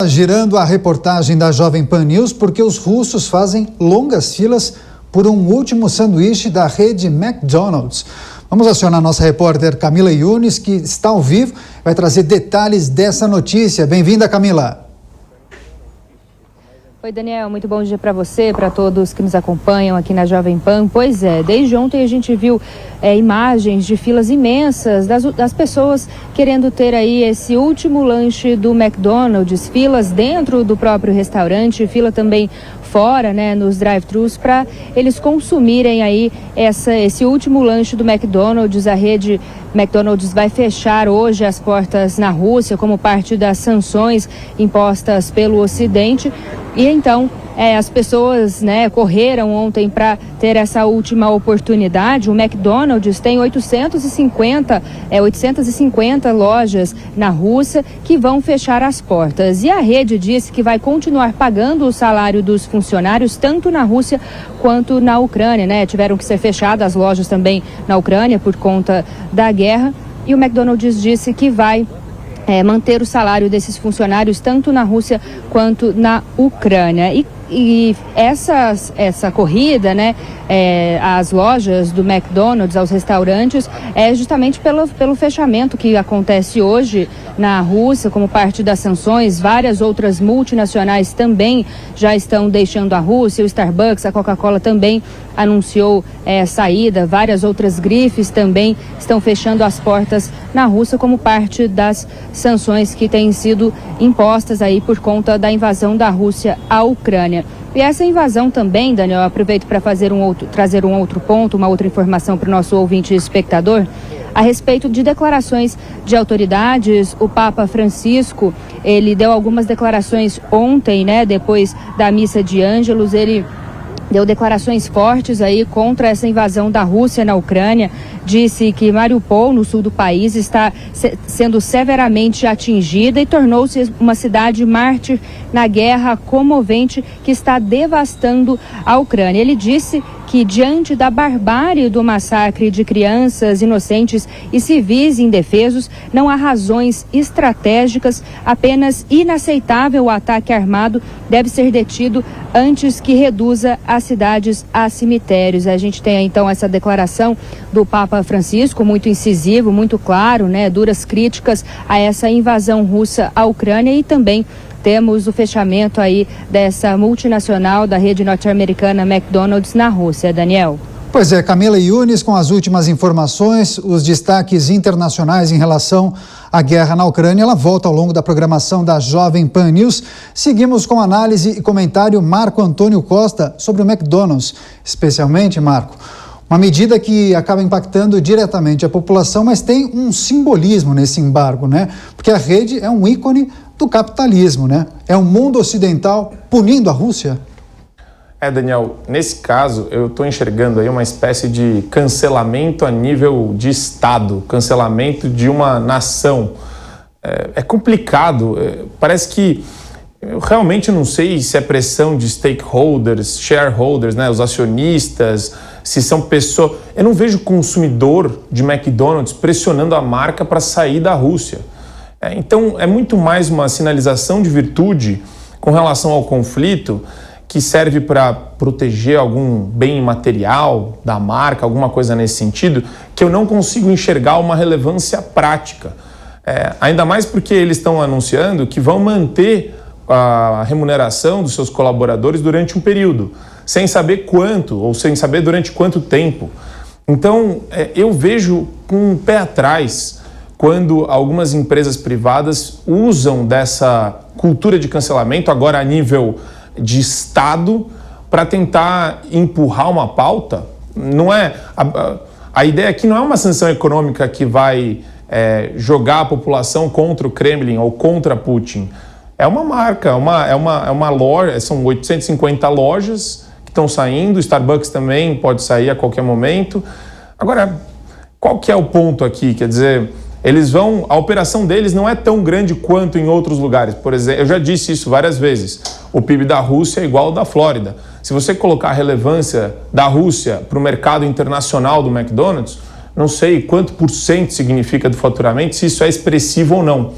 Girando a reportagem da Jovem Pan News, porque os russos fazem longas filas por um último sanduíche da rede McDonald's. Vamos acionar nossa repórter Camila Yunis, que está ao vivo, vai trazer detalhes dessa notícia. Bem-vinda, Camila. Oi, Daniel, muito bom dia para você, para todos que nos acompanham aqui na Jovem Pan. Pois é, desde ontem a gente viu imagens de filas imensas das pessoas querendo ter aí esse último lanche do McDonald's, filas dentro do próprio restaurante, fila também fora, né, nos drive-thrus, para eles consumirem aí esse último lanche do McDonald's. A rede McDonald's vai fechar hoje as portas na Rússia como parte das sanções impostas pelo Ocidente. E então as pessoas, né, correram ontem para ter essa última oportunidade. O McDonald's tem 850 lojas na Rússia que vão fechar as portas. E a rede disse que vai continuar pagando o salário dos funcionários tanto na Rússia quanto na Ucrânia, né? Tiveram que ser fechadas as lojas também na Ucrânia por conta da guerra. E o McDonald's disse que vai manter o salário desses funcionários tanto na Rússia quanto na Ucrânia. E essa corrida, né, às lojas do McDonald's, aos restaurantes, é justamente pelo fechamento que acontece hoje na Rússia, como parte das sanções. Várias outras multinacionais também já estão deixando a Rússia. O Starbucks, a Coca-Cola também anunciou saída. Várias outras grifes também estão fechando as portas na Rússia como parte das sanções que têm sido impostas aí por conta da invasão da Rússia à Ucrânia. E essa invasão também, Daniel, aproveito para trazer um outro ponto, uma outra informação para o nosso ouvinte e espectador, a respeito de declarações de autoridades. O Papa Francisco, ele deu algumas declarações ontem, né, depois da missa de Ângelus. Ele deu declarações fortes aí contra essa invasão da Rússia na Ucrânia. Disse que Mariupol, no sul do país, está sendo severamente atingida e tornou-se uma cidade mártir na guerra comovente que está devastando a Ucrânia. Ele disse que, diante da barbárie do massacre de crianças inocentes e civis indefesos, não há razões estratégicas, apenas inaceitável o ataque armado deve ser detido antes que reduza as cidades a cemitérios. A gente tem então essa declaração do Papa Francisco, muito incisivo, muito claro, né, duras críticas a essa invasão russa à Ucrânia. E também temos o fechamento aí dessa multinacional da rede norte-americana McDonald's na Rússia. Daniel. Pois é, Camila Yunis com as últimas informações, os destaques internacionais em relação à guerra na Ucrânia. Ela volta ao longo da programação da Jovem Pan News. Seguimos com análise e comentário Marco Antônio Costa sobre o McDonald's, especialmente, Marco. Uma medida que acaba impactando diretamente a população, mas tem um simbolismo nesse embargo, né? Porque a rede é um ícone do capitalismo, né? É o mundo ocidental punindo a Rússia. Daniel, nesse caso eu estou enxergando aí uma espécie de cancelamento a nível de Estado, cancelamento de uma nação. É complicado, parece que eu realmente não sei se é pressão de stakeholders, shareholders, né, os acionistas, se são pessoas. Eu não vejo o consumidor de McDonald's pressionando a marca para sair da Rússia. Então é muito mais uma sinalização de virtude com relação ao conflito, que serve para proteger algum bem material da marca, alguma coisa nesse sentido, que eu não consigo enxergar uma relevância prática. Ainda mais porque eles estão anunciando que vão manter a remuneração dos seus colaboradores durante um período, sem saber quanto, ou sem saber durante quanto tempo. Então, eu vejo com um pé atrás quando algumas empresas privadas usam dessa cultura de cancelamento, agora a nível de Estado, para tentar empurrar uma pauta. Não é a ideia aqui não é uma sanção econômica que vai jogar a população contra o Kremlin ou contra Putin. É uma marca, é uma loja, são 850 lojas que estão saindo, Starbucks também pode sair a qualquer momento. Agora, qual que é o ponto aqui? Quer dizer, a operação deles não é tão grande quanto em outros lugares. Por exemplo, eu já disse isso várias vezes, o PIB da Rússia é igual ao da Flórida. Se você colocar a relevância da Rússia para o mercado internacional do McDonald's, não sei quanto por cento significa do faturamento, se isso é expressivo ou não.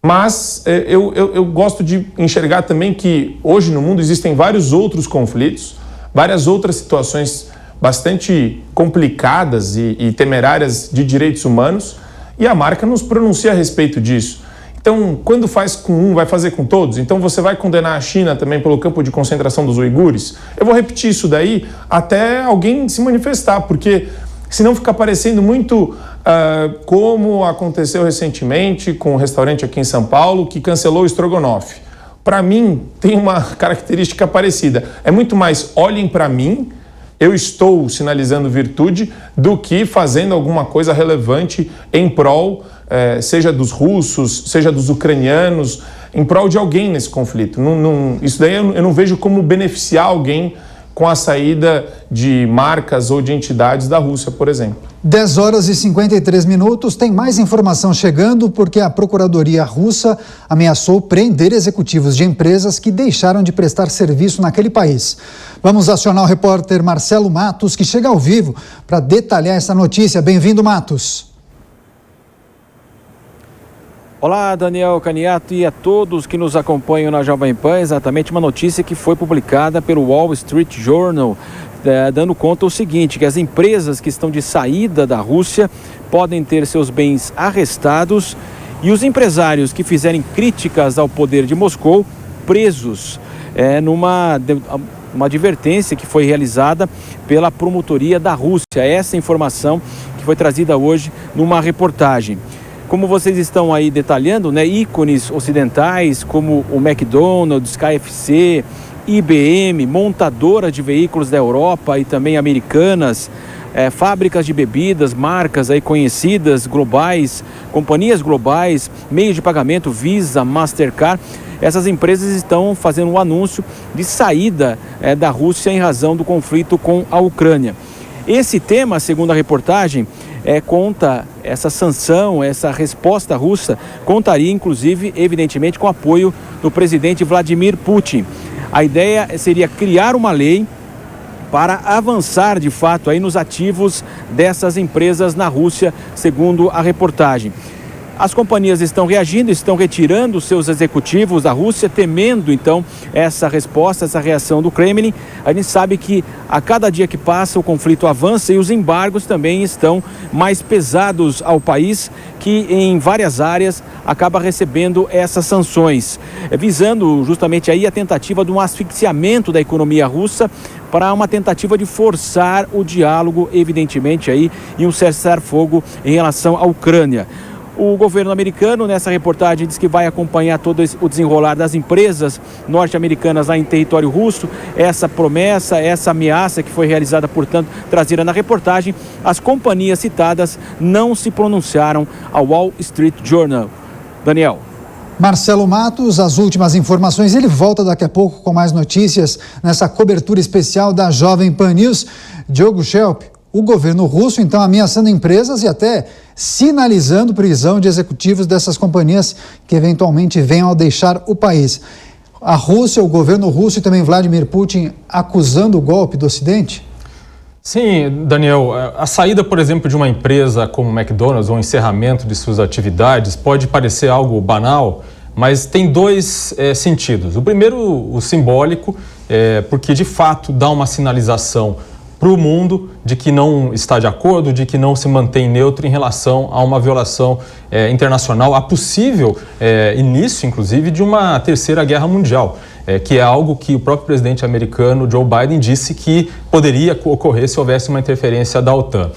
Mas eu gosto de enxergar também que hoje no mundo existem vários outros conflitos, várias outras situações bastante complicadas e temerárias de direitos humanos, e a marca nos pronuncia a respeito disso. Então, quando faz com um, vai fazer com todos? Então você vai condenar a China também pelo campo de concentração dos uigures? Eu vou repetir isso daí até alguém se manifestar, porque senão fica parecendo muito como aconteceu recentemente com um restaurante aqui em São Paulo que cancelou o estrogonofe. Para mim, tem uma característica parecida. É muito mais olhem para mim, eu estou sinalizando virtude, do que fazendo alguma coisa relevante em prol, seja dos russos, seja dos ucranianos, em prol de alguém nesse conflito. Isso daí eu não vejo como beneficiar alguém com a saída de marcas ou de entidades da Rússia, por exemplo. 10 horas e 53 minutos, tem mais informação chegando porque a Procuradoria Russa ameaçou prender executivos de empresas que deixaram de prestar serviço naquele país. Vamos acionar o repórter Marcelo Matos, que chega ao vivo para detalhar essa notícia. Bem-vindo, Matos. Olá, Daniel Caniato, e a todos que nos acompanham na Jovem Pan. Exatamente uma notícia que foi publicada pelo Wall Street Journal, dando conta o seguinte, que as empresas que estão de saída da Rússia podem ter seus bens arrestados e os empresários que fizerem críticas ao poder de Moscou presos, numa advertência que foi realizada pela promotoria da Rússia. Essa informação que foi trazida hoje numa reportagem. Como vocês estão aí detalhando, ícones ocidentais como o McDonald's, KFC, IBM, montadora de veículos da Europa e também americanas, fábricas de bebidas, marcas aí conhecidas, globais, companhias globais, meios de pagamento, Visa, Mastercard, essas empresas estão fazendo um anúncio de saída da Rússia em razão do conflito com a Ucrânia. Esse tema, segundo a reportagem, conta essa sanção, essa resposta russa, contaria inclusive, evidentemente, com o apoio do presidente Vladimir Putin. A ideia seria criar uma lei para avançar de fato aí nos ativos dessas empresas na Rússia, segundo a reportagem. As companhias estão reagindo, estão retirando seus executivos da Rússia, temendo então essa resposta, essa reação do Kremlin. A gente sabe que a cada dia que passa o conflito avança e os embargos também estão mais pesados ao país, que em várias áreas acaba recebendo essas sanções, visando justamente aí a tentativa de um asfixiamento da economia russa para uma tentativa de forçar o diálogo, evidentemente aí, e um cessar-fogo em relação à Ucrânia. O governo americano, nessa reportagem, diz que vai acompanhar todo o desenrolar das empresas norte-americanas lá em território russo. Essa promessa, essa ameaça que foi realizada, portanto, trazida na reportagem, as companhias citadas não se pronunciaram ao Wall Street Journal. Daniel. Marcelo Matos, as últimas informações. Ele volta daqui a pouco com mais notícias nessa cobertura especial da Jovem Pan News. Diogo Schelp, o governo russo, então, ameaçando empresas e até sinalizando prisão de executivos dessas companhias que eventualmente venham a deixar o país. A Rússia, o governo russo e também Vladimir Putin acusando o golpe do Ocidente? Sim, Daniel, a saída, por exemplo, de uma empresa como o McDonald's ou o encerramento de suas atividades pode parecer algo banal, mas tem dois sentidos. O primeiro, o simbólico, porque de fato dá uma sinalização para o mundo de que não está de acordo, de que não se mantém neutro em relação a uma violação internacional, a possível início, inclusive, de uma terceira guerra mundial, que é algo que o próprio presidente americano Joe Biden disse que poderia ocorrer se houvesse uma interferência da OTAN.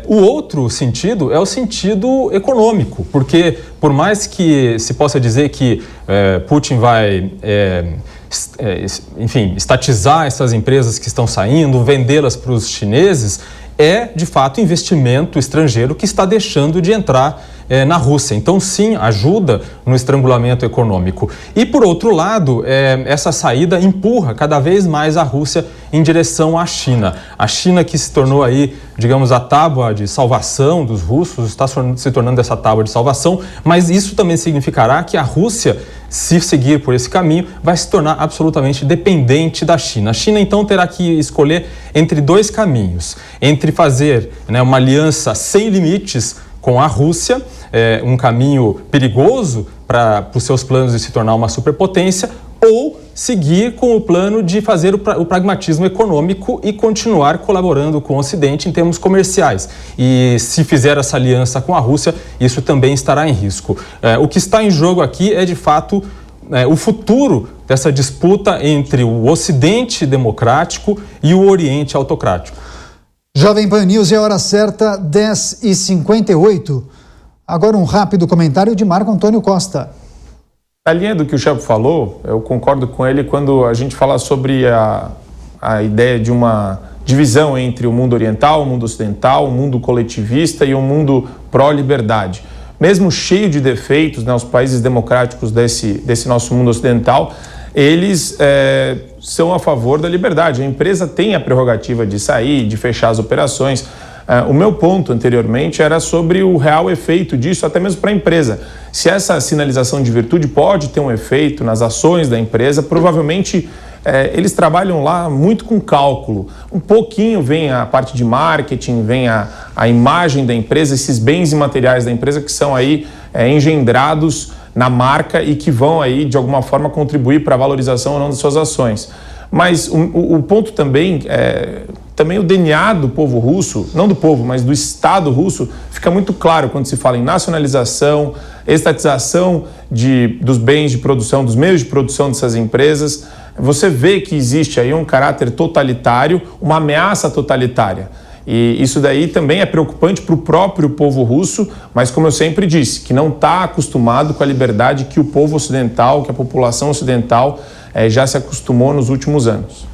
O outro sentido é o sentido econômico, porque por mais que se possa dizer que Putin vai estatizar essas empresas que estão saindo, vendê-las para os chineses, é de fato investimento estrangeiro que está deixando de entrar na Rússia. Então, sim, ajuda no estrangulamento econômico. E, por outro lado, essa saída empurra cada vez mais a Rússia em direção à China. A China, que se tornou aí, digamos, a tábua de salvação dos russos, está se tornando essa tábua de salvação, mas isso também significará que a Rússia, se seguir por esse caminho, vai se tornar absolutamente dependente da China. A China, então, terá que escolher entre dois caminhos, entre fazer uma aliança sem limites com a Rússia, um caminho perigoso para os seus planos de se tornar uma superpotência, ou seguir com o plano de fazer o pragmatismo econômico e continuar colaborando com o Ocidente em termos comerciais. E se fizer essa aliança com a Rússia, isso também estará em risco. O que está em jogo aqui é, de fato, o futuro dessa disputa entre o Ocidente democrático e o Oriente autocrático. Jovem Pan News, é a hora certa, 10h58. Agora um rápido comentário de Marco Antônio Costa. Na linha do que o Chapo falou, eu concordo com ele quando a gente fala sobre a ideia de uma divisão entre o mundo oriental, o mundo ocidental, o mundo coletivista e o mundo pró-liberdade. Mesmo cheio de defeitos, né, os países democráticos desse nosso mundo ocidental, eles são a favor da liberdade. A empresa tem a prerrogativa de sair, de fechar as operações. O meu ponto anteriormente era sobre o real efeito disso, até mesmo para a empresa. Se essa sinalização de virtude pode ter um efeito nas ações da empresa, provavelmente eles trabalham lá muito com cálculo. Um pouquinho vem a parte de marketing, vem a imagem da empresa, esses bens imateriais da empresa que são aí engendrados na marca e que vão aí de alguma forma contribuir para a valorização ou não das suas ações. Mas o ponto também o DNA do povo russo, não do povo, mas do Estado russo, fica muito claro quando se fala em nacionalização, estatização dos bens de produção, dos meios de produção dessas empresas. Você vê que existe aí um caráter totalitário, uma ameaça totalitária. E isso daí também é preocupante para o próprio povo russo, mas como eu sempre disse, que não está acostumado com a liberdade que o povo ocidental, que a população ocidental já se acostumou nos últimos anos.